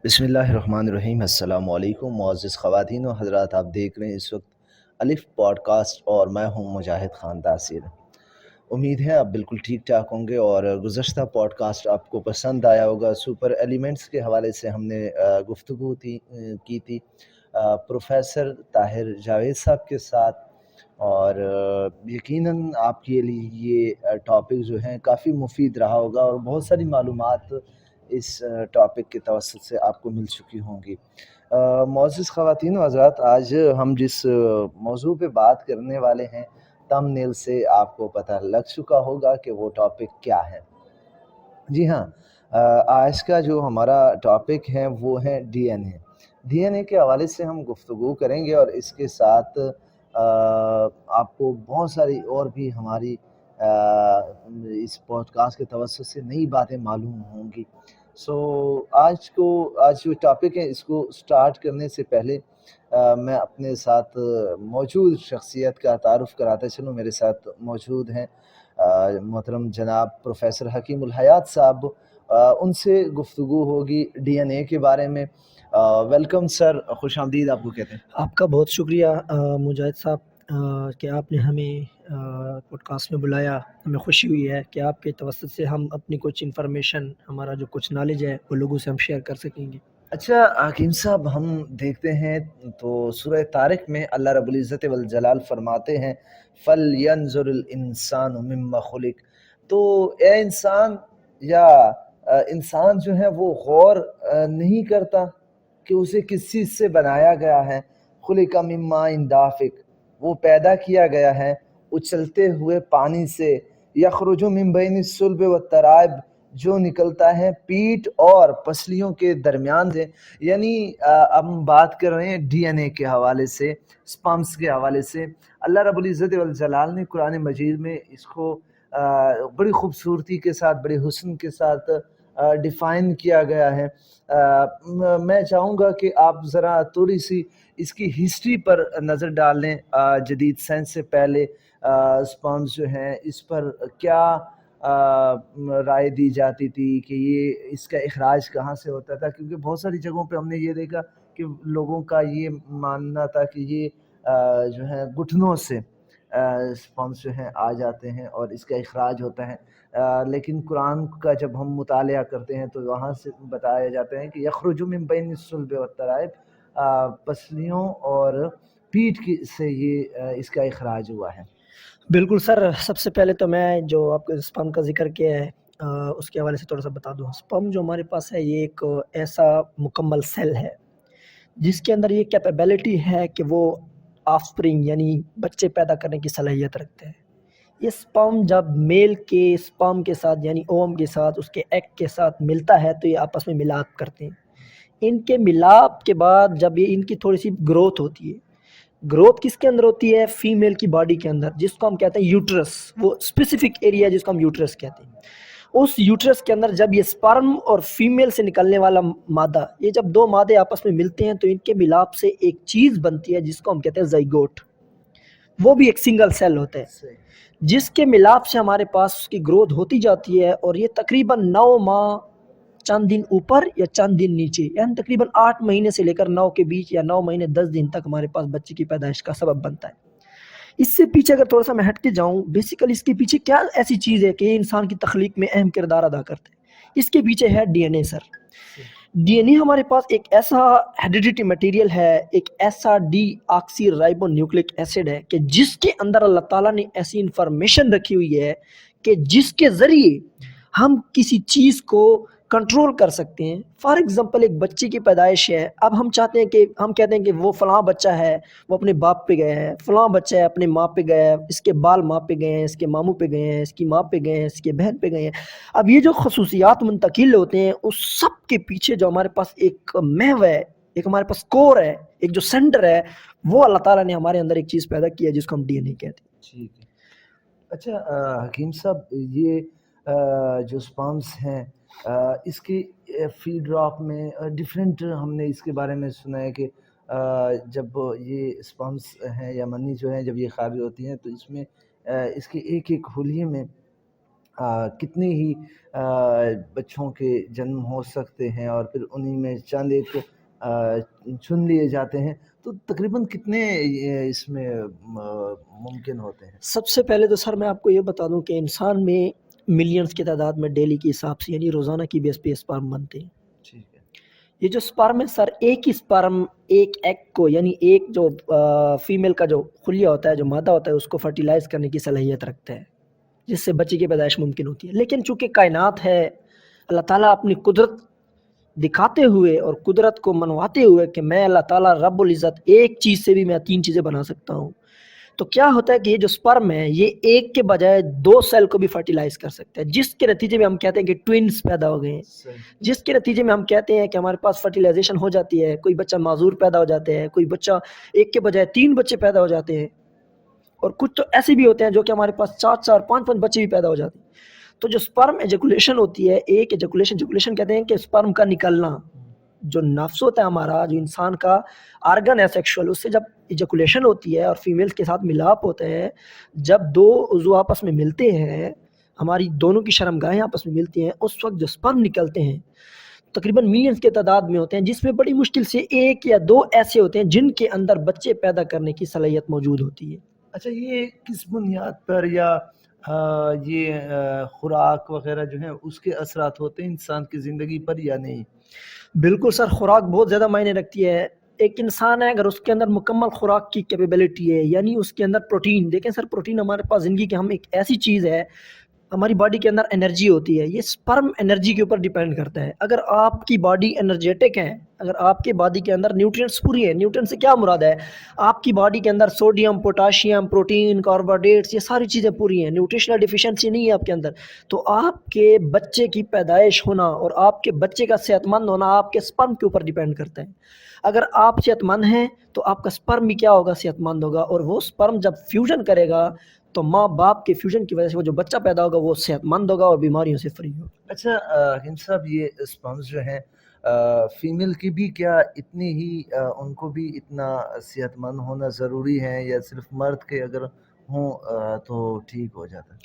بسم اللہ الرحمن الرحیم۔ السلام علیکم معزز خواتین و حضرات، آپ دیکھ رہے ہیں اس وقت الف پوڈ کاسٹ اور میں ہوں مجاہد خان تاثیر۔ امید ہے آپ بالکل ٹھیک ٹھاک ہوں گے اور گزشتہ پوڈ کاسٹ آپ کو پسند آیا ہوگا۔ سپر ایلیمنٹس کے حوالے سے ہم نے گفتگو کی تھی پروفیسر طاہر جاوید صاحب کے ساتھ، اور یقیناً آپ کے لیے یہ ٹاپک جو ہیں کافی مفید رہا ہوگا اور بہت ساری معلومات اس ٹاپک کے توسط سے آپ کو مل چکی ہوں گی۔ معزز خواتین و حضرات، آج ہم جس موضوع پہ بات کرنے والے ہیں، تم نیل سے آپ کو پتہ لگ چکا ہوگا کہ وہ ٹاپک کیا ہے۔ جی ہاں، آج کا جو ہمارا ٹاپک ہے وہ ہے ڈی این اے۔ ڈی این اے کے حوالے سے ہم گفتگو کریں گے اور اس کے ساتھ آپ کو بہت ساری اور بھی ہماری اس پوڈ کاسٹ کے توسط سے نئی باتیں معلوم ہوں گی۔ آج جو ٹاپک ہے اس کو سٹارٹ کرنے سے پہلے میں اپنے ساتھ موجود شخصیت کا تعارف کراتا چلوں۔ میرے ساتھ موجود ہیں محترم جناب پروفیسر حکیم الحیات صاحب، ان سے گفتگو ہوگی ڈی این اے کے بارے میں۔ ویلکم سر، خوش آمدید آپ کو کہتے ہیں۔ آپ کا بہت شکریہ مجاہد صاحب کہ آپ نے ہمیں پوڈ کاسٹ میں بلایا۔ ہمیں خوشی ہوئی ہے کہ آپ کے توسط سے ہم اپنی کچھ انفارمیشن، ہمارا جو کچھ نالج ہے وہ لوگوں سے ہم شیئر کر سکیں گے۔ اچھا حکیم صاحب، ہم دیکھتے ہیں تو سورہ طارق میں اللہ رب العزت والجلال فرماتے ہیں فَلْيَنْظُرِ الْإِنسَانُ مِمَّا خُلِقَ۔ تو اے انسان، یا انسان جو ہے وہ غور نہیں کرتا کہ اسے کس چیز سے بنایا گیا ہے۔ خُلِقَ مِن مَاءٍ دَافِقٍ، وہ پیدا کیا گیا ہے اچلتے ہوئے پانی سے۔ یخرج من بین الصلب والترائب، جو نکلتا ہے پیٹ اور پسلیوں کے درمیان سے۔ یعنی ہم بات کر رہے ہیں ڈی این اے کے حوالے سے، سپرمز کے حوالے سے۔ اللہ رب العزت والجلال نے قرآن مجید میں اس کو بڑی خوبصورتی کے ساتھ، بڑے حسن کے ساتھ ڈیفائن کیا گیا ہے۔ میں چاہوں گا کہ آپ ذرا تھوڑی سی اس کی ہسٹری پر نظر ڈال لیں۔ جدید سائنس سے پہلے سپرمز جو ہیں اس پر کیا رائے دی جاتی تھی کہ یہ اس کا اخراج کہاں سے ہوتا تھا، کیونکہ بہت ساری جگہوں پہ ہم نے یہ دیکھا کہ لوگوں کا یہ ماننا تھا کہ یہ جو ہے گھٹنوں سے سپرمز جو ہیں آ جاتے ہیں اور اس کا اخراج ہوتا ہے۔ لیکن قرآن کا جب ہم مطالعہ کرتے ہیں تو وہاں سے بتایا جاتا ہے کہ یخرج من بین الصلب والترائب، پسلیوں اور پیٹ کی سے یہ اس کا اخراج ہوا ہے۔ بالکل سر، سب سے پہلے تو میں جو آپ کے سپرم کا ذکر کیا ہے اس کے حوالے سے تھوڑا سا بتا دوں۔ سپرم جو ہمارے پاس ہے یہ ایک ایسا مکمل سیل ہے جس کے اندر یہ کیپیبلٹی ہے کہ وہ آفسپرنگ یعنی بچے پیدا کرنے کی صلاحیت رکھتے ہیں۔ یہ سپرم جب میل کے سپرم کے ساتھ یعنی اوم کے ساتھ، اس کے ایگ کے ساتھ ملتا ہے تو یہ آپس میں ملاپ کرتے ہیں۔ ان کے ملاپ کے بعد جب یہ ان کی تھوڑی سی گروتھ ہوتی ہے، گروتھ کس کے اندر ہوتی ہے؟ فیمیل کی باڈی کے اندر، جس کو ہم کہتے ہیں یوٹرس، وہ اسپیسیفک ایریا جس کو ہم یوٹرس کہتے ہیں۔ اس یوٹرس کے اندر جب یہ سپرم اور فیمیل سے نکلنے والا مادہ، یہ جب دو مادے آپس میں ملتے ہیں تو ان کے ملاپ سے ایک چیز بنتی ہے جس کو ہم کہتے ہیں زائگوٹ۔ وہ بھی ایک سنگل سیل ہوتا ہے جس کے ملاپ سے ہمارے پاس اس کی گروتھ ہوتی جاتی ہے، اور یہ تقریباً 9 ماہ چند دن اوپر یا چند دن نیچے، یعنی تقریباً 8 مہینے سے لے کر 9 کے بیچ یا 9 مہینے 10 دن تک ہمارے پاس بچے کی پیدائش کا سبب بنتا ہے۔ اس سے پیچھے اگر تھوڑا سا میں ہٹ کے جاؤں، بیسیکلی اس کے پیچھے کیا ایسی چیز ہے کہ یہ انسان کی تخلیق میں اہم کردار ادا کرتا ہے؟ اس کے پیچھے ہے ڈی این اے سر۔ ڈی این اے ہمارے پاس ایک ایسا ہیریڈیٹی مٹیریل ہے، ایک ایسا ڈی آکسی رائبو نیوکلک ایسڈ ہے کہ جس کے اندر اللہ تعالیٰ نے ایسی انفارمیشن رکھی ہوئی ہے کہ جس کے ذریعے ہم کسی چیز کو کنٹرول کر سکتے ہیں۔ فار ایگزامپل ایک بچے کی پیدائش ہے، اب ہم چاہتے ہیں کہ ہم کہتے ہیں کہ وہ فلاں بچہ ہے وہ اپنے باپ پہ گیا ہے، فلاں بچہ ہے اپنے ماں پہ گیا ہے، اس کے بال ماں پہ گئے ہیں، اس کے ماموں پہ گئے ہیں، اس کی ماں پہ گئے ہیں، اس کے بہن پہ گئے ہیں۔ اب یہ جو خصوصیات منتقل ہوتے ہیں اس سب کے پیچھے جو ہمارے پاس ایک محو ہے، ایک ہمارے پاس کور ہے، ایک جو سینٹر ہے، وہ اللہ تعالیٰ نے ہمارے اندر ایک چیز پیدا کی ہے جس کو ہم ڈی این اے کہتے ہیں۔ ٹھیک ہے۔ اچھا حکیم صاحب، یہ جو سپرمز ہیں اس کی فیڈ راک میں ڈیفرنٹ، ہم نے اس کے بارے میں سنا ہے کہ جب یہ سپرمز ہیں یا منی جو ہیں جب یہ خارج ہوتی ہیں تو اس میں اس کے ایک ایک حلیے میں کتنی ہی بچوں کے جنم ہو سکتے ہیں اور پھر انہی میں چند ایک چن لیے جاتے ہیں، تو تقریباً کتنے اس میں ممکن ہوتے ہیں؟ سب سے پہلے تو سر میں آپ کو یہ بتا دوں کہ انسان میں ملینز کی تعداد میں ڈیلی کے حساب سے یعنی روزانہ کی بیس پہ اسپرم بنتے ہیں. ٹھیک ہے. یہ جو اسپرم ہے سر، ایک ہی اسپرم ایک ایگ کو یعنی ایک جو فیمیل کا جو خلیہ ہوتا ہے، جو مادہ ہوتا ہے، اس کو فرٹیلائز کرنے کی صلاحیت رکھتا ہے، جس سے بچے کی پیدائش ممکن ہوتی ہے. لیکن چونکہ کائنات ہے، اللہ تعالیٰ اپنی قدرت دکھاتے ہوئے اور قدرت کو منواتے ہوئے کہ میں اللہ تعالیٰ رب العزت ایک چیز سے بھی میں 3 چیزیں بنا سکتا ہوں، تو کیا ہوتا ہے کہ یہ جو سپرم ہے یہ ایک کے بجائے 2 سیل کو بھی فرٹیلائز کر سکتا ہے، جس کے نتیجے میں ہم کہتے ہیں کہ ٹوینز پیدا ہو گئے ہیں، جس کے نتیجے میں ہم کہتے ہیں کہ ہمارے پاس فرٹیلائزیشن ہو جاتی ہے، کوئی بچہ معذور پیدا ہو جاتے ہیں، کوئی بچہ ایک کے بجائے 3 بچے پیدا ہو جاتے ہیں، اور کچھ تو ایسے بھی ہوتے ہیں جو کہ ہمارے پاس 4 5 بچے بھی پیدا ہو جاتے ہیں. تو جو سپرم ایجیکولیشن ہوتی ہے، ایک ایجیکولیشن کہتے ہیں کہ سپرم کا نکلنا، جو نفس ہوتا ہے ہمارا، جو انسان کا آرگن ہے سیکشول، اس سے جب ایجیکولیشن ہوتی ہے اور فیمیل کے ساتھ ملاپ ہوتا ہے، جب 2 عضو آپس میں ملتے ہیں، ہماری دونوں کی شرمگاہیں آپس میں ملتی ہیں، اس وقت جو سپرم نکلتے ہیں تقریباً ملینز کے تعداد میں ہوتے ہیں، جس میں بڑی مشکل سے 1 یا 2 ایسے ہوتے ہیں جن کے اندر بچے پیدا کرنے کی صلاحیت موجود ہوتی ہے. اچھا، یہ کس بنیاد پر یا یہ خوراک وغیرہ جو ہیں اس کے اثرات ہوتے ہیں انسان کی زندگی پر یا نہیں؟ بالکل سر، خوراک بہت زیادہ معنی رکھتی ہے. ایک انسان ہے، اگر اس کے اندر مکمل خوراک کی کیپیبلٹی ہے، یعنی اس کے اندر پروٹین، دیکھیں سر پروٹین ہمارے پاس زندگی کے ہم ایک ایسی چیز ہے، ہماری باڈی کے اندر انرجی ہوتی ہے، یہ سپرم انرجی کے اوپر ڈیپینڈ کرتا ہے. اگر آپ کی باڈی انرجیٹک ہے، اگر آپ کے باڈی کے اندر نیوٹرینٹس پوری ہیں، نیوٹرین سے کیا مراد ہے، آپ کی باڈی کے اندر سوڈیم، پوٹاشیم، پروٹین، کاربوہائیڈریٹس، یہ ساری چیزیں پوری ہیں، نیوٹریشنل ڈیفیشنسی نہیں ہے آپ کے اندر، تو آپ کے بچے کی پیدائش ہونا اور آپ کے بچے کا صحت مند ہونا آپ کے سپرم کے اوپر ڈیپینڈ کرتا ہے. اگر آپ صحت مند ہیں تو آپ کا سپرم بھی کیا ہوگا، صحت مند ہوگا، اور وہ سپرم جب فیوژن کرے گا تو ماں باپ کے فیوژن کی وجہ سے وہ جو بچہ پیدا ہوگا وہ صحت مند ہوگا اور بیماریوں سے فری ہوگا. اچھا حکیم صاحب، یہ اسپرمز جو ہیں فیمیل کی بھی کیا اتنی ہی ان کو بھی اتنا صحت مند ہونا ضروری ہے یا صرف مرد کے اگر ہوں تو ٹھیک ہو جاتا ہے؟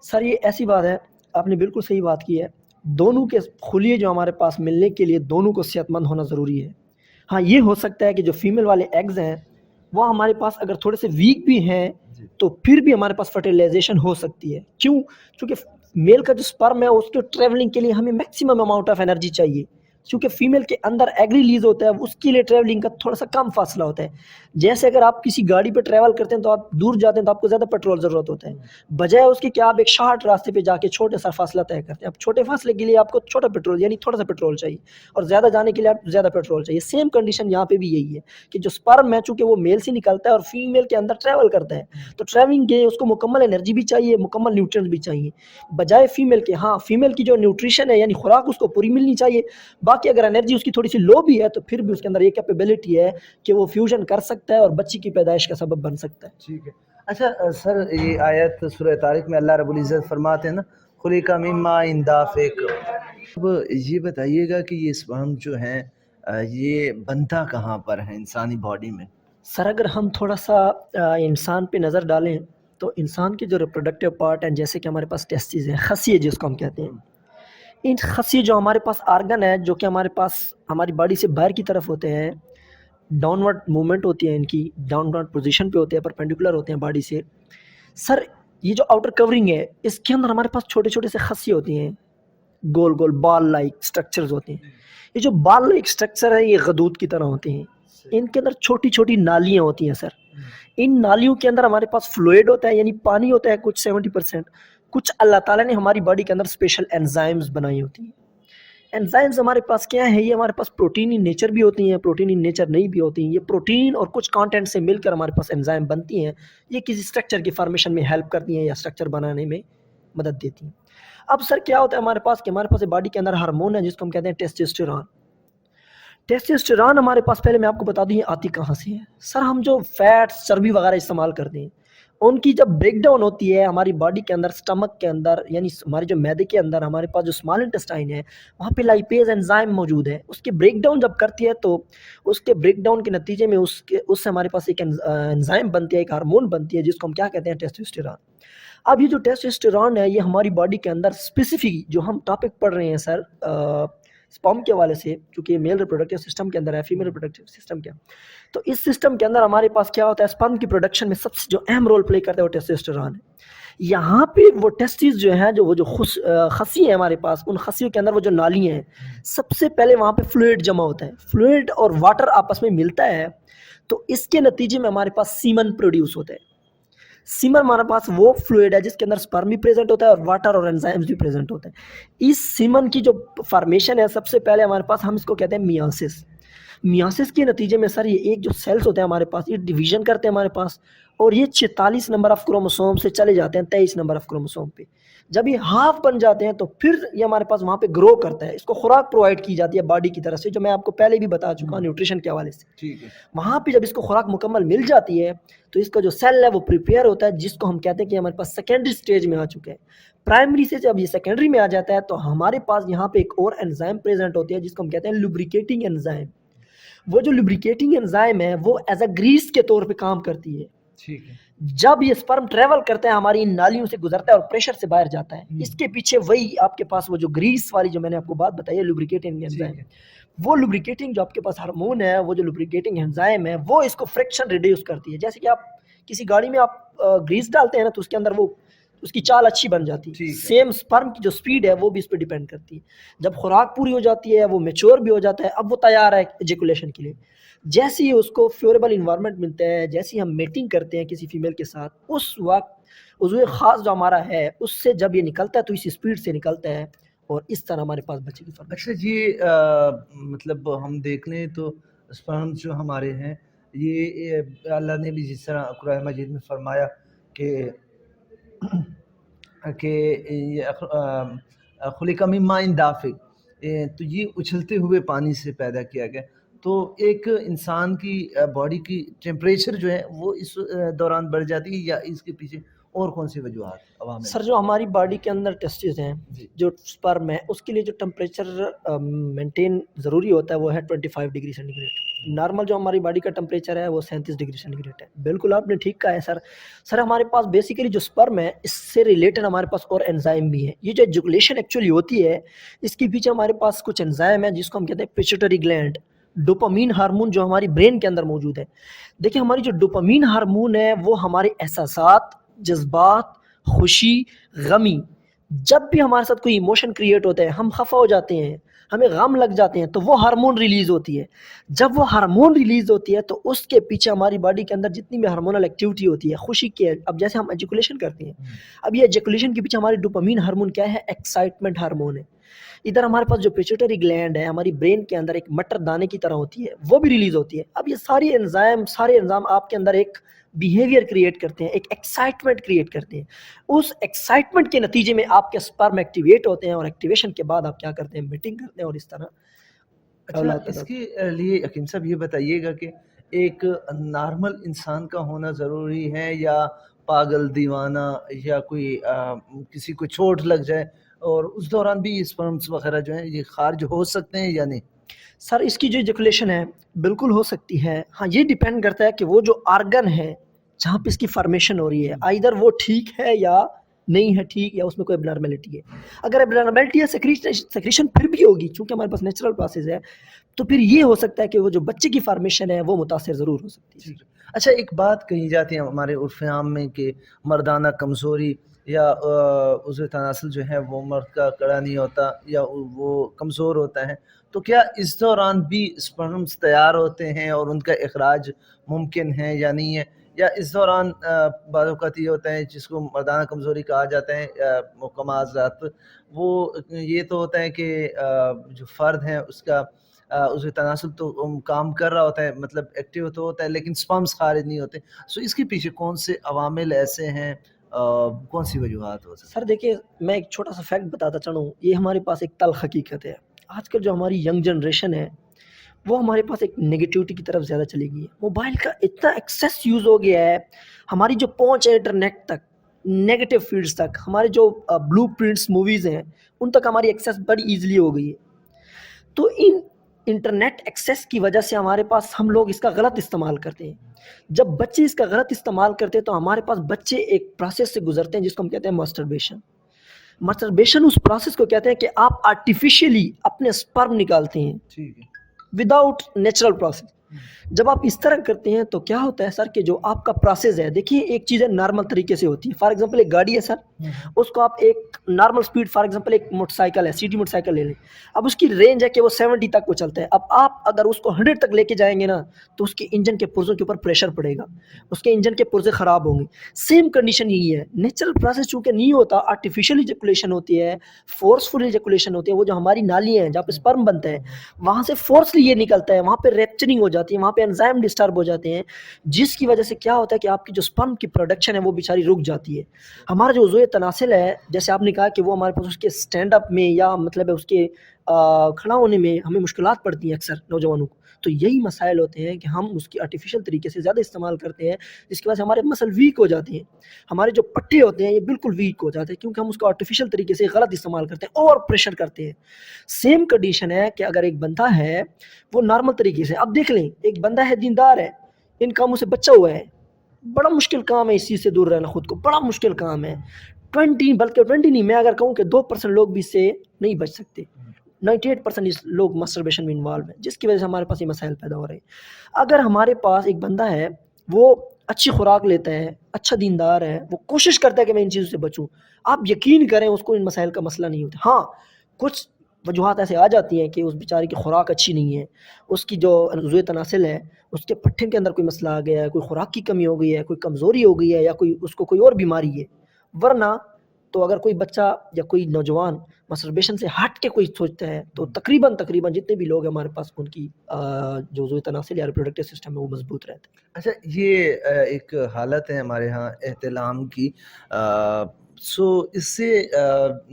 سر یہ ایسی بات ہے، آپ نے بالکل صحیح بات کی ہے، دونوں کے خلیے جو ہمارے پاس ملنے کے لیے دونوں کو صحت مند ہونا ضروری ہے. ہاں یہ ہو سکتا ہے کہ جو فیمیل والے ایگز ہیں وہ ہمارے پاس اگر تھوڑے سے ویک بھی ہیں تو پھر بھی ہمارے پاس فرٹیلائزیشن ہو سکتی ہے. کیوں؟ چونکہ میل کا جو سپرم ہے اس کے ٹریولنگ کے لیے ہمیں میکسیمم اماؤنٹ آف انرجی چاہیے، کیونکہ فیمیل کے اندر ایگ ریلیز ہوتا ہے، اس کے لیے ٹریولنگ کا تھوڑا سا کم فاصلہ ہوتا ہے. جیسے اگر آپ کسی گاڑی پہ ٹریول کرتے ہیں تو آپ دور جاتے ہیں تو آپ کو زیادہ پیٹرول ضرورت ہوتا ہے، بجائے اس کی کہ آپ ایک شارٹ راستے پہ جا کے چھوٹے سا فاصلہ طے کرتے ہیں. اب چھوٹے فاصلے کے لیے آپ کو چھوٹا پیٹرول یعنی تھوڑا سا پیٹرول چاہیے، اور زیادہ جانے کے لیے آپ زیادہ پیٹرول چاہیے. سیم کنڈیشن یہاں پہ بھی یہی ہے کہ جو سپرم ہے چونکہ وہ میل سے نکلتا ہے اور فیمیل کے اندر ٹریول کرتا ہے، تو ٹریولنگ کے اس کو مکمل انرجی بھی چاہیے، مکمل نیوٹرینز بھی چاہیے، بجائے فیمیل کے. ہاں فیمیل کی جو نیوٹریشن ہے یعنی خوراک اس کو پوری ملنی چاہیے، باقی اگر انرجی اس کی تھوڑی سی لو بھی ہے تو پھر بھی اس کے اندر یہ کیپیبلٹی ہے کہ وہ فیوژن کر سکتا ہے اور بچی کی پیدائش کا سبب بن سکتا ہے. ٹھیک ہے. اچھا سر، یہ آیت سورہ طارق میں اللہ رب العزت فرماتے ہیں نا، خلق مما دافق. اب یہ بتائیے گا کہ یہ اسپرم جو ہیں یہ بنتا کہاں پر ہے انسانی باڈی میں؟ سر اگر ہم تھوڑا سا انسان پہ نظر ڈالیں تو انسان کے جو ریپروڈکٹیو پارٹ ہیں، جیسے کہ ہمارے پاس ٹیسٹیز ہیں، خصیے جس کو ہم کہتے ہیں، ان خصیے جو ہمارے پاس آرگن ہے جو کہ ہمارے پاس ہماری باڈی سے باہر کی طرف ہوتے ہیں، ڈاؤن ورڈ موومنٹ ہوتی ہے ان کی، ڈاؤن ورڈ پوزیشن پہ ہوتے ہیں، پرپینڈیکولر ہوتے ہیں باڈی سے. سر یہ جو آؤٹر کورنگ ہے اس کے اندر ہمارے پاس چھوٹے چھوٹے سے خصیے ہوتی ہیں، گول گول بال لائک سٹرکچرز ہوتے ہیں. یہ جو بال لائک سٹرکچر ہے یہ غدود کی طرح ہوتے ہیں، ان کے اندر چھوٹی چھوٹی نالیاں ہوتی ہیں. سر ان نالیوں کے اندر ہمارے پاس فلوئڈ ہوتا ہے یعنی پانی ہوتا ہے کچھ 70%، کچھ اللہ تعالیٰ نے ہماری باڈی کے اندر اسپیشل انزائمز بنائی ہوتی ہیں. انزائمز ہمارے پاس کیا ہیں، یہ ہمارے پاس پروٹین ان نیچر بھی ہوتی ہیں، پروٹین ان نیچر نہیں بھی ہوتی ہیں. یہ پروٹین اور کچھ کانٹینٹ سے مل کر ہمارے پاس انزائم بنتی ہیں، یہ کسی اسٹرکچر کی فارمیشن میں ہیلپ کرتی ہیں یا اسٹرکچر بنانے میں مدد دیتی ہیں. اب سر کیا ہوتا ہے ہمارے پاس کہ ہمارے پاس باڈی کے اندر ہارمون ہے جس کو ہم کہتے ہیں ٹیسٹوسٹیرون. ٹیسٹوسٹیرون ہمارے پاس، پہلے میں آپ کو بتا دوں یہ آتی کہاں سے ہے. سر ہم جو فیٹس، چربی وغیرہ استعمال کرتے ہیں ان کی جب بریک ڈاؤن ہوتی ہے ہماری باڈی کے اندر، اسٹمک کے اندر، یعنی ہمارے جو معدے کے اندر ہمارے پاس جو اسمال انٹسٹائن ہے وہاں پہ لائپیز انزائم موجود ہے. اس کی بریک ڈاؤن جب کرتی ہے تو اس کے بریک ڈاؤن کے نتیجے میں اس سے ہمارے پاس ایک انزائم بنتی ہے، ایک ہارمون بنتی ہے جس کو ہم کیا کہتے ہیں؟ ٹیسٹوسٹیرون. اب یہ جو ٹیسٹوسٹیرون ہے یہ ہماری باڈی کے اندر اسپیسیفک جو ہم ٹاپک پڑھ رہے ہیں سر اسپرم کے حوالے سے، چونکہ یہ میل ریپروڈکٹیو سسٹم کے اندر ہے، فیمیل ریپروڈکٹیو سسٹم کے، تو اس سسٹم کے اندر ہمارے پاس کیا ہوتا ہے؟ اسپرم کی پروڈکشن میں سب سے جو اہم رول پلے کرتا ہے وہ ٹیسٹوسٹیرون ہے. یہاں پہ وہ ٹیسٹیز جو ہیں جو خصی ہیں ہمارے پاس، ان خصیوں کے اندر وہ جو نالی ہیں، سب سے پہلے وہاں پہ فلوئڈ جمع ہوتا ہے. فلوئڈ اور واٹر آپس میں ملتا ہے تو اس کے نتیجے میں ہمارے پاس سیمن پروڈیوس ہوتا ہے. سیمن ہمارے پاس وہ فلوئڈ ہے جس کے اندر سپرم بھی پریزنٹ ہوتا ہے اور واٹر اور انزائمز بھی پریزنٹ ہوتے ہیں. اس سیمن کی جو فارمیشن ہے سب سے پہلے ہمارے پاس، ہم اس کو کہتے ہیں میاسس. میاسس کے نتیجے میں سر یہ ایک جو سیلز ہوتے ہیں ہمارے پاس، یہ ڈویژن کرتے ہیں ہمارے پاس، اور یہ 46 نمبر آف کروموسوم سے چلے جاتے ہیں 23 نمبر آف کروموسوم پہ. جب یہ ہاف بن جاتے ہیں تو پھر یہ ہمارے پاس وہاں پہ گرو کرتا ہے. اس کو خوراک پرووائڈ کی جاتی ہے باڈی کی طرف سے، جو میں آپ کو پہلے بھی بتا چکا ہوں نیوٹریشن کے حوالے سے. ٹھیک ہے. وہاں پہ جب اس کو خوراک مکمل مل جاتی ہے تو اس کا جو سیل ہے وہ پریپیئر ہوتا ہے، جس کو ہم کہتے ہیں کہ ہمارے پاس سیکنڈری سٹیج میں آ چکے ہیں. پرائمری سے جب یہ سیکنڈری میں آ جاتا ہے تو ہمارے پاس یہاں پہ ایک اور انزائم پریزنٹ ہوتی ہے جس کو ہم کہتے ہیں لوبریکیٹنگ انزائم. وہ جو لوبریکیٹنگ انزائم ہے وہ ایز اے گریس کے طور پہ کام کرتی ہے. ٹھیک ہے. جب یہ سپرم ٹریول کرتا ہے ہماری ان نالیوں سے گزرتا ہے اور پریشر سے باہر جاتا ہے، اس کے پیچھے وہی آپ کے پاس وہ جو گریس والی جو میں نے آپ کو بات بتائی ہے لوبریکیٹنگ انزائم، وہ لوبریکیٹنگ جو آپ کے پاس ہارمون ہے، وہ جو لوبریکیٹنگ انزائم ہے وہ اس کو فرکشن ریڈیوس کرتی ہے. جیسے کہ آپ کسی گاڑی میں آپ گریس ڈالتے ہیں نا تو اس کے اندر وہ اس کی چال اچھی بن جاتی ہے. سیم سپرم کی جو سپیڈ ہے وہ بھی اس پہ ڈیپینڈ کرتی ہے. جب خوراک پوری ہو جاتی ہے، وہ میچور بھی ہو جاتا ہے، اب وہ تیار ہے ایجیکولیشن کے لیے. جیسے ہی اس کو فیوریبل انوائرمنٹ ملتا ہے، جیسے ہی ہم میٹنگ کرتے ہیں کسی فیمیل کے ساتھ، اس وقت عضو خاص جو ہمارا ہے اس سے جب یہ نکلتا ہے تو اسی سپیڈ سے نکلتا ہے اور اس طرح ہمارے پاس بچے کی فرمائش. اچھا جی، مطلب ہم دیکھ لیں تو اسپرم جو ہمارے ہیں یہ اللہ نے بھی جس طرح قرآن مجید میں فرمایا کہ خلق من ماء دافق، تو یہ اچھلتے ہوئے پانی سے پیدا کیا گیا. تو ایک انسان کی باڈی کی ٹیمپریچر جو ہے وہ اس دوران بڑھ جاتی ہے، یا اس کے پیچھے اور کون سی وجوہات عوامل؟ سر جو ہماری باڈی کے اندر ٹیسٹس ہیں، جو سپرم ہے، اس کے لیے جو ٹمپریچر مینٹین ضروری ہوتا ہے وہ ہے 25 ڈگری سینٹی گریڈ. نارمل جو ہماری باڈی کا ٹمپریچر ہے وہ 37 ڈگری سینٹی گریڈ ہے. بالکل آپ نے ٹھیک کہا ہے سر. سر ہمارے پاس بیسیکلی جو سپرم ہے اس سے ریلیٹڈ ہمارے پاس اور انزائم بھی ہیں. یہ جو ایجوکولیشن ایکچولی ہوتی ہے اس کے پیچھے ہمارے پاس کچھ انزائم ہیں جس کو ہم کہتے ہیں پیچوٹری گلینڈ. ڈوپامین ہارمون جو ہماری برین کے اندر موجود ہے. دیکھیں ہماری جو ڈوپامین ہارمون ہے وہ ہمارے احساسات، جذبات، خوشی، غمی، جب بھی ہمارے ساتھ کوئی ایموشن کریٹ ہوتا ہے، ہم خفا ہو جاتے ہیں، ہمیں غم لگ جاتے ہیں، تو وہ ہارمون ریلیز ہوتی ہے. جب وہ ہارمون ریلیز ہوتی ہے تو اس کے پیچھے ہماری باڈی کے اندر جتنی بھی ہارمونل ایکٹیویٹی ہوتی ہے خوشی کی، اب جیسے ہم ایجوکولیشن کرتے ہیں، اب یہ ایجوکولیشن کے پیچھے ہماری ڈوپامین ہارمون کیا ہے؟ ایکسائٹمنٹ ہارمون ہے. ادھر ہمارے پاس جو پیچوٹری گلینڈ ہے ہماری برین کے اندر ایک مٹر دانے کی طرح ہوتی ہے، وہ بھی ریلیز ہوتی ہے. اب یہ سارے انزام آپ کے اندر ایک بیہیویئر کریٹ کرتے ہیں، ایک ایکسائٹمنٹ کریٹ کرتے ہیں. اس ایکسائٹمنٹ کے نتیجے میں آپ کے سپرم ایکٹیویٹ ہوتے ہیں اور ایکٹیویشن کے بعد آپ کیا کرتے ہیں؟ میٹنگ کرتے ہیں اور اس طرح. اچھا اس کے لیے حکیم صاحب یہ بتائیے گا کہ ایک نارمل انسان کا ہونا ضروری ہے، یا پاگل دیوانہ یا کوئی کسی کو چوٹ لگ جائے اور اس دوران بھی اسپرمس وغیرہ جو ہیں یہ خارج ہو سکتے ہیں یا نہیں؟ سر اس کی جو ایجوکولیشن ہے بالکل ہو سکتی ہے. ہاں یہ ڈیپینڈ کرتا ہے کہ وہ جو آرگن ہے جہاں پہ اس کی فارمیشن ہو رہی ہے آئیدر وہ ٹھیک ہے یا نہیں ہے ٹھیک، یا اس میں کوئی ابنارملٹی ہے. اگر ابنارملٹی ہے سیکریشن پھر بھی ہوگی، چونکہ ہمارے پاس نیچرل پروسیس ہے، تو پھر یہ ہو سکتا ہے کہ وہ جو بچے کی فارمیشن ہے وہ متاثر ضرور ہو سکتی ہے. اچھا ایک بات کہی جاتی ہے ہمارے عرف عام میں کہ مردانہ کمزوری یا عضو تناسل جو ہے وہ مرد کا کڑا نہیں ہوتا یا وہ کمزور ہوتا ہے، تو کیا اس دوران بھی اسپرمس تیار ہوتے ہیں اور ان کا اخراج ممکن ہے یا نہیں ہے؟ یا اس دوران بعض اوقات یہ ہوتا ہے جس کو مردانہ کمزوری کہا جاتا ہے محکمہ ذات، وہ یہ تو ہوتا ہے کہ جو فرد ہے اس کا عضو تناسل تو کام کر رہا ہوتا ہے، مطلب ایکٹیو تو ہوتا ہے، لیکن سپرمس خارج نہیں ہوتے. سو اس کے پیچھے کون سے عوامل ایسے ہیں، کون سی وجوہات ہو سکتی؟ سر دیکھیں میں ایک چھوٹا سا فیکٹ بتاتا چلوں، یہ ہمارے پاس ایک تلخ حقیقت ہے. آج کل جو ہماری ینگ جنریشن ہے وہ ہمارے پاس ایک نگیٹیوٹی کی طرف زیادہ چلی گئی ہے. موبائل کا اتنا ایکسیس یوز ہو گیا ہے، ہماری جو پہنچ ہے انٹرنیٹ تک، نیگیٹو فیلڈز تک، ہمارے جو بلو پرنٹس موویز ہیں ان تک ہماری ایکسیس بڑی ایزلی ہو گئی ہے. تو ان انٹرنیٹ ایکسیس کی وجہ سے ہمارے پاس ہم لوگ اس کا غلط استعمال کرتے ہیں. جب بچے اس کا غلط استعمال کرتے ہیں تو ہمارے پاس بچے ایک پروسیس سے گزرتے ہیں جس کو ہم کہتے ہیں ماسٹربیشن. ماسٹربیشن اس پروسیس کو کہتے ہیں کہ آپ آرٹیفیشلی اپنے سپرم نکالتے ہیں ٹھیک ہے. Without natural process. جب آپ اس طرح کرتے ہیں تو کیا ہوتا ہے سر کہ جو آپ کا پروسیس ہے، دیکھیے ایک چیز ہے نارمل طریقے سے ہوتی ہے. فار ایگزامپل ایک گاڑی ہے سر، اس کو آپ ایک نارمل سپیڈ، فار ایگزامپل ایک موٹر سائیکل ہے، سٹی موٹر سائیکل لے لیں. اب اس کی رینج ہے کہ وہ 70 تک وہ چلتا ہے. اب آپ اگر اس کو 100 تک لے کے جائیں گے نا تو اس کے انجن کے پرزوں کے اوپر پریشر پڑے گا، اس کے انجن کے پرزے خراب ہوں گے. سیم کنڈیشن یہی ہے. نیچرل پروسیس چونکہ نہیں ہوتا، آرٹیفیشیل ایجیکولیشن ہوتی ہے، فورسفل ایجیکولیشن ہوتی ہے. وہ جو ہماری نالی ہیں جہاں پہ سپرم بنتا ہے وہاں سے فورسلی یہ نکلتا ہے، وہاں پہ ریپچرنگ ہو جاتی ہے، وہاں پہ انزائم ڈسٹرب ہو جاتے ہیں، جس کی وجہ سے کیا ہوتا ہے کہ آپ کی جو سپرم کی پروڈکشن ہے وہ بیچاری رک جاتی ہے. ہمارا جو عضو تناسل ہے، جیسے آپ نے کہا کہ وہ ہمارے پاس اس کے سٹینڈ اپ میں یا مطلب ہے اس کے کھڑا ہونے میں ہمیں مشکلات پڑتی ہیں اکثر نوجوانوں کو. تو یہی مسائل ہوتے ہیں کہ ہم اس کی آرٹیفیشل طریقے سے زیادہ استعمال کرتے ہیں، جس کی وجہ سے ہمارے مسل ویک ہو جاتے ہیں، ہمارے جو پٹھے ہوتے ہیں یہ بالکل ویک ہو جاتے ہیں، کیونکہ ہم اس کو آرٹیفیشل طریقے سے غلط استعمال کرتے ہیں، اوور پریشر کرتے ہیں. سیم کنڈیشن ہے کہ اگر ایک بندہ ہے وہ نارمل طریقے سے، اب دیکھ لیں ایک بندہ ہے دیندار ہے، ان کاموں سے بچا ہوا ہے، بڑا مشکل کام ہے اس چیز سے دور رہنا، خود کو بڑا مشکل کام ہے. 20 بلکہ 20 نہیں، میں اگر کہوں کہ 2% لوگ بھی اس سے نہیں بچ سکتے. 98% لوگ مسٹربیشن میں انوالو ہیں، جس کی وجہ سے ہمارے پاس یہ مسائل پیدا ہو رہے ہیں. اگر ہمارے پاس ایک بندہ ہے وہ اچھی خوراک لیتا ہے، اچھا دیندار ہے، وہ کوشش کرتا ہے کہ میں ان چیزوں سے بچوں، آپ یقین کریں اس کو ان مسائل کا مسئلہ نہیں ہوتا. ہاں کچھ وجوہات ایسے آ جاتی ہیں کہ اس بیچارے کی خوراک اچھی نہیں ہے، اس کی جو عضو تناسل ہے اس کے پٹھے کے اندر کوئی مسئلہ آ گیا ہے، کوئی خوراک کی کمی ہو گئی ہے، کوئی کمزوری ہو گئی ہے، یا کوئی اس کو کوئی اور بیماری ہے. ورنہ تو اگر کوئی بچہ یا کوئی نوجوان مسٹربیشن سے ہٹ کے کوئی سوچتا ہے تو تقریباً جتنے بھی لوگ ہیں ہمارے پاس ان کی جو عضو تناسل یا ریپروڈکٹیو سسٹم ہے وہ مضبوط رہتا ہے. اچھا، یہ ایک حالت ہے ہمارے ہاں احتلام کی. سو اس سے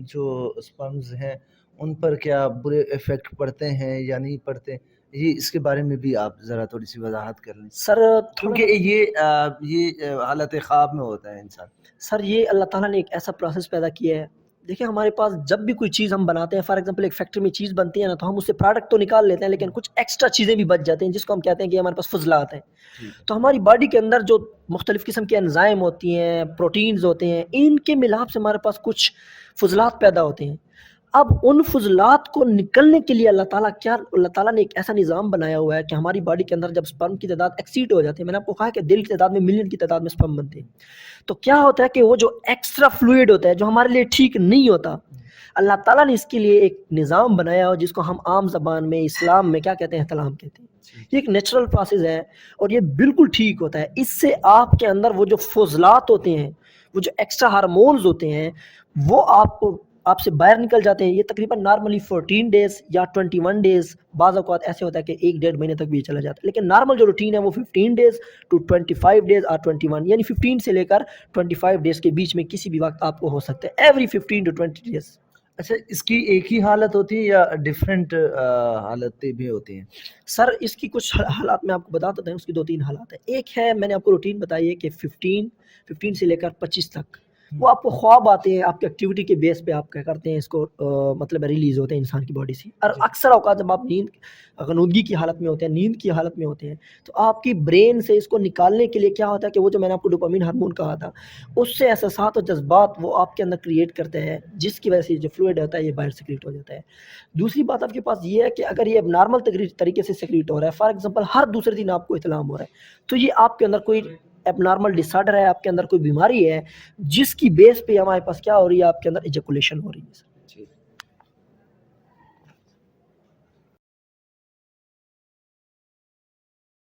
جو اسپرمز ہیں ان پر کیا برے افیکٹ پڑتے ہیں یا نہیں پڑتے؟ یہ اس کے بارے میں بھی آپ ذرا تھوڑی سی وضاحت کر لیں، سر کیونکہ یہ حالت خواب میں ہوتا ہے انسان. سر یہ اللہ تعالیٰ نے ایک ایسا پروسیس پیدا کیا ہے. دیکھیں ہمارے پاس جب بھی کوئی چیز ہم بناتے ہیں، فار ایگزامپل ایک فیکٹری میں چیز بنتی ہے نا تو ہم اس سے پروڈکٹ تو نکال لیتے ہیں لیکن کچھ ایکسٹرا چیزیں بھی بچ جاتے ہیں جس کو ہم کہتے ہیں کہ ہمارے پاس فضلات ہیں. تو ہماری باڈی کے اندر جو مختلف قسم کے انزائم ہوتی ہیں، پروٹینز ہوتے ہیں، ان کے ملاپ سے ہمارے پاس کچھ فضلات پیدا ہوتے ہیں. اب ان فضلات کو نکلنے کے لیے اللہ تعالیٰ نے ایک ایسا نظام بنایا ہوا ہے کہ ہماری باڈی کے اندر جب سپرم کی تعداد ایکسیڈ ہو جاتی ہے، میں نے آپ کو کہا کہ دل کی تعداد میں ملین کی تعداد میں سپرم بنتے ہیں، تو کیا ہوتا ہے کہ وہ جو ایکسٹرا فلوئڈ ہوتا ہے جو ہمارے لیے ٹھیک نہیں ہوتا، اللہ تعالیٰ نے اس کے لیے ایک نظام بنایا ہو جس کو ہم عام زبان میں اسلام میں کیا کہتے ہیں، احتلام کہتے ہیں. یہ ایک نیچرل پروسیس ہے اور یہ بالکل ٹھیک ہوتا ہے. اس سے آپ کے اندر وہ جو فضلات ہوتے ہیں، وہ جو ایکسٹرا ہارمونز ہوتے ہیں، وہ آپ سے باہر نکل جاتے ہیں. یہ تقریباً نارملی 14 ڈیز یا 21 ڈیز، بعض اوقات ایسے ہوتا ہے کہ 1-1.5 مہینے تک بھی چلا جاتا ہے، لیکن نارمل جو روٹین ہے وہ 15 ڈیز ٹو 25 ڈیز اور 21، یعنی 15 سے لے کر 25 ڈیز کے بیچ میں کسی بھی وقت آپ کو ہو سکتا ہے، ایوری 15 to 20 ڈیز. اچھا، اس کی ایک ہی حالت ہوتی ہے یا ڈیفرنٹ حالتیں بھی ہوتی ہیں؟ سر اس کی کچھ حالات میں آپ کو بتا دیتا ہوں. اس کی 2-3 حالات ہیں. ایک ہے میں نے آپ کو روٹین بتائی ہے کہ 15 سے لے کر 25 تک وہ آپ کو خواب آتے ہیں، آپ کی ایکٹیویٹی کے بیس پہ آپ کیا کرتے ہیں اس کو مطلب ریلیز ہوتے ہیں انسان کی باڈی سے. اور اکثر اوقات جب آپ غنودگی کی حالت میں ہوتے ہیں، نیند کی حالت میں ہوتے ہیں، تو آپ کی برین سے اس کو نکالنے کے لیے کیا ہوتا ہے کہ وہ جو میں نے آپ کو ڈوپامین ہارمون کہا تھا، اس سے احساسات اور جذبات وہ آپ کے اندر کریٹ کرتے ہیں، جس کی وجہ سے جو فلوئڈ ہوتا ہے یہ باہر سیکریٹ ہو جاتا ہے. دوسری بات آپ کے پاس یہ ہے کہ اگر یہ نارمل طریقے سے سیکریٹ ہو رہا ہے، فار ایگزامپل ہر دوسرے دن آپ کو احتلام ہو رہا ہے، تو یہ آپ کے اندر کوئی اب نارمل ڈس آرڈر ہے، آپ کے اندر کوئی بیماری ہے جس کی بیس پہ ہمارے پاس کیا ہو رہی ہے، آپ کے اندر ایجیکولیشن ہو رہی ہے.